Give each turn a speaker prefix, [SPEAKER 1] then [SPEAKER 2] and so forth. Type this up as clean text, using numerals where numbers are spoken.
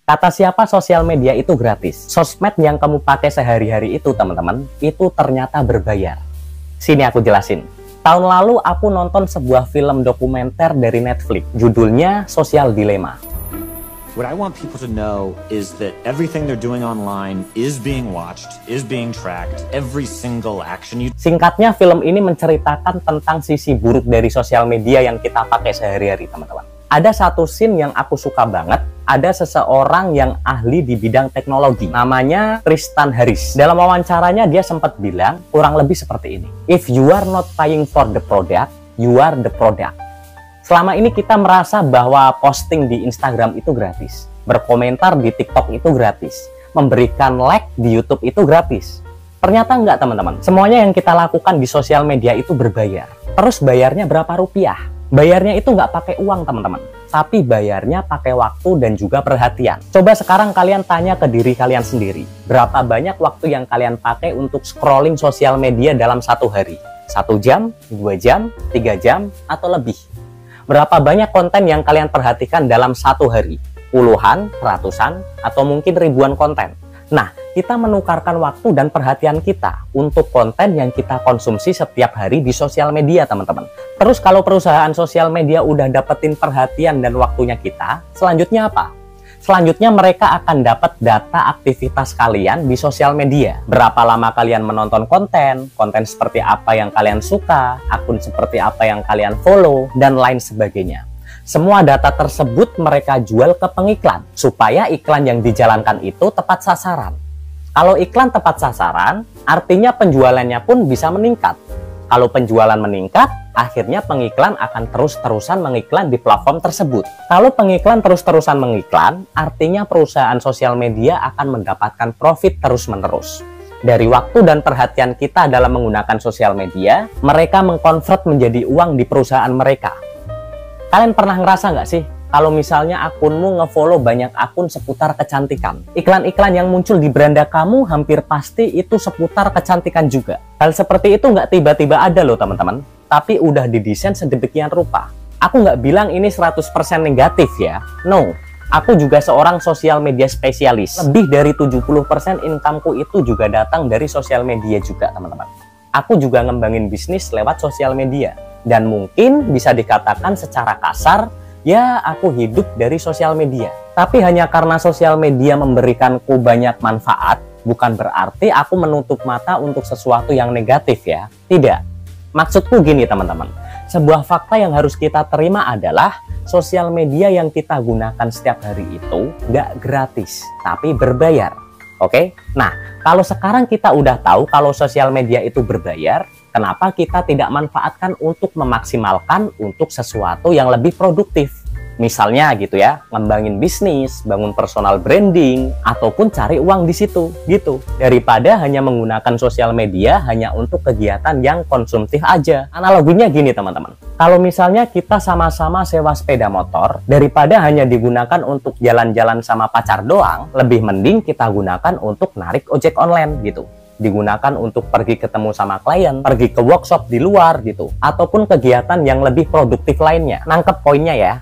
[SPEAKER 1] Kata siapa sosial media itu gratis? Sosmed yang kamu pakai sehari-hari itu, teman-teman, itu ternyata berbayar. Sini aku jelasin. Tahun lalu aku nonton sebuah film dokumenter dari Netflix. Judulnya Social Dilemma.
[SPEAKER 2] What I want people to know is that everything they're doing online is being watched, is being tracked, every single action you...
[SPEAKER 1] Singkatnya, film ini menceritakan tentang sisi buruk dari sosial media yang kita pakai sehari-hari, teman-teman. Ada satu scene yang aku suka banget. Ada seseorang yang ahli di bidang teknologi. Namanya Tristan Harris. Dalam wawancaranya dia sempat bilang kurang lebih seperti ini. If you are not paying for the product, you are the product. Selama ini kita merasa bahwa posting di Instagram itu gratis. Berkomentar di TikTok itu gratis. Memberikan like di YouTube itu gratis. Ternyata enggak, teman-teman. Semuanya yang kita lakukan di sosial media itu berbayar. Terus bayarnya berapa rupiah? Bayarnya itu nggak pakai uang, teman-teman, tapi bayarnya pakai waktu dan juga perhatian. Coba sekarang kalian tanya ke diri kalian sendiri, berapa banyak waktu yang kalian pakai untuk scrolling sosial media dalam satu hari? 1 jam, 2 jam, 3 jam, atau lebih? Berapa banyak konten yang kalian perhatikan dalam satu hari? Puluhan, ratusan, atau mungkin ribuan konten? Nah, kita menukarkan waktu dan perhatian kita untuk konten yang kita konsumsi setiap hari di sosial media, teman-teman. Terus kalau perusahaan sosial media udah dapetin perhatian dan waktunya kita, selanjutnya apa? Selanjutnya mereka akan dapat data aktivitas kalian di sosial media. Berapa lama kalian menonton konten, konten seperti apa yang kalian suka, akun seperti apa yang kalian follow, dan lain sebagainya. Semua data tersebut mereka jual ke pengiklan, supaya iklan yang dijalankan itu tepat sasaran. Kalau iklan tepat sasaran, artinya penjualannya pun bisa meningkat. Kalau penjualan meningkat, akhirnya pengiklan akan terus-terusan mengiklan di platform tersebut. Kalau pengiklan terus-terusan mengiklan, artinya perusahaan sosial media akan mendapatkan profit terus-menerus. Dari waktu dan perhatian kita dalam menggunakan sosial media, mereka mengkonvert menjadi uang di perusahaan mereka. Kalian pernah ngerasa nggak sih kalau misalnya akunmu ngefollow banyak akun seputar kecantikan? Iklan-iklan yang muncul di beranda kamu hampir pasti itu seputar kecantikan juga. Hal seperti itu nggak tiba-tiba ada loh, teman-teman, tapi udah didesain sedemikian rupa. Aku nggak bilang ini 100% negatif ya, no. Aku juga seorang sosial media spesialis. Lebih dari 70% incomeku itu juga datang dari sosial media juga, teman-teman. Aku juga ngembangin bisnis lewat sosial media. Dan mungkin bisa dikatakan secara kasar, ya aku hidup dari sosial media. Tapi hanya karena sosial media memberikanku banyak manfaat, bukan berarti aku menutup mata untuk sesuatu yang negatif ya. Tidak. Maksudku gini, teman-teman. Sebuah fakta yang harus kita terima adalah sosial media yang kita gunakan setiap hari itu nggak gratis, tapi berbayar. Oke? Nah, kalau sekarang kita udah tahu kalau sosial media itu berbayar, kenapa kita tidak manfaatkan untuk memaksimalkan untuk sesuatu yang lebih produktif? Misalnya gitu ya, ngembangin bisnis, bangun personal branding, ataupun cari uang di situ, gitu. Daripada hanya menggunakan sosial media hanya untuk kegiatan yang konsumtif aja. Analoginya gini, teman-teman. Kalau misalnya kita sama-sama sewa sepeda motor, daripada hanya digunakan untuk jalan-jalan sama pacar doang, lebih mending kita gunakan untuk narik ojek online gitu. Digunakan untuk pergi ketemu sama klien, pergi ke workshop di luar gitu, ataupun kegiatan yang lebih produktif lainnya. Nangkep poinnya ya?